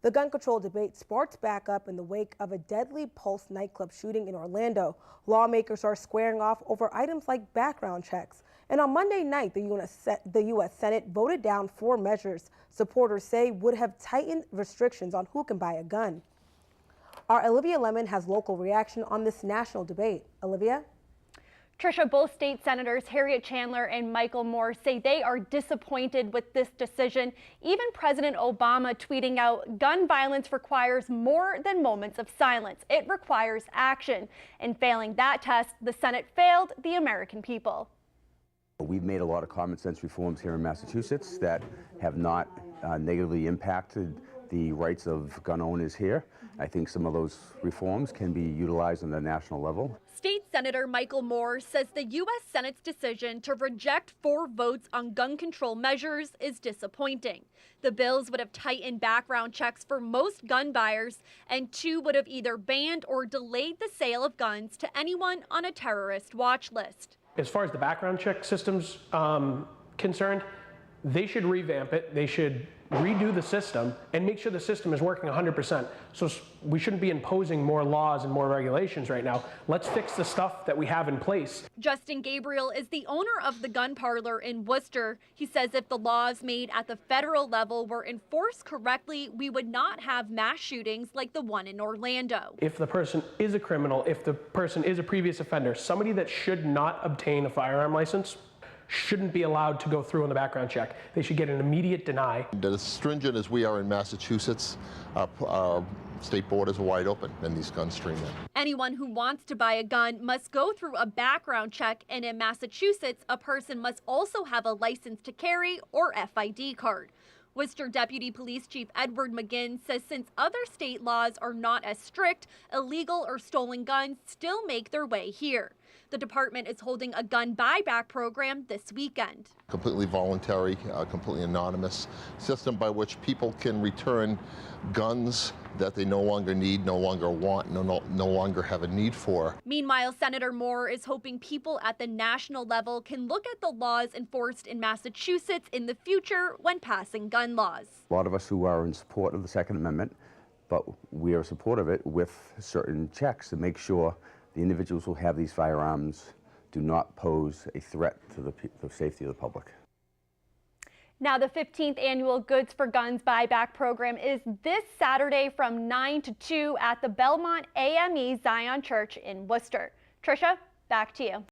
The gun control debate sparked back up in the wake of a deadly Pulse Nightclub shooting in Orlando. Lawmakers are squaring off over items like background checks. And on Monday night, the U.S. Senate voted down 4 measures supporters say would have tightened restrictions on who can buy a gun. Our Olivia Lemmon has local reaction on this national debate. Olivia? Tricia, both state senators Harriet Chandler and Michael Moore say they are disappointed with this decision. Even President Obama tweeting out, gun violence requires more than moments of silence. It requires action. And failing that test, the Senate failed the American people. We've made a lot of common sense reforms here in Massachusetts that have not negatively impacted the rights of gun owners here. I think some of those reforms can be utilized on the national level. State Senator Michael Moore says the U.S. Senate's decision to reject 4 votes on gun control measures is disappointing. The bills would have tightened background checks for most gun buyers, and 2 would have either banned or delayed the sale of guns to anyone on a terrorist watch list. As far as the background check system's concerned, they should revamp it. They should redo the system and make sure the system is working 100%. So we shouldn't be imposing more laws and more regulations right now. Let's fix the stuff that we have in place. Justin Gabriel is the owner of the gun parlor in Worcester. He says if the laws made at the federal level were enforced correctly, we would not have mass shootings like the one in Orlando. If the person is a criminal, if the person is a previous offender, somebody that should not obtain a firearm license shouldn't be allowed to go through on the background check. They should get an immediate deny. As stringent as we are in Massachusetts, our state borders are wide open and these guns stream in. Anyone who wants to buy a gun must go through a background check, and in Massachusetts, a person must also have a license to carry or FID card. Worcester Deputy Police Chief Edward McGinn says since other state laws are not as strict, illegal or stolen guns still make their way here. The department is holding a gun buyback program this weekend. Completely voluntary, completely anonymous system by which people can return guns that they no longer need, no longer want, no longer have a need for. Meanwhile, Senator Moore is hoping people at the national level can look at the laws enforced in Massachusetts in the future when passing gun laws. A lot of us who are in support of the Second Amendment, but we are in support of it with certain checks to make sure the individuals who have these firearms do not pose a threat to the safety of the public. Now, the 15th annual Goods for Guns buyback program is this Saturday from 9 to 2 at the Belmont AME Zion Church in Worcester. Tricia, back to you.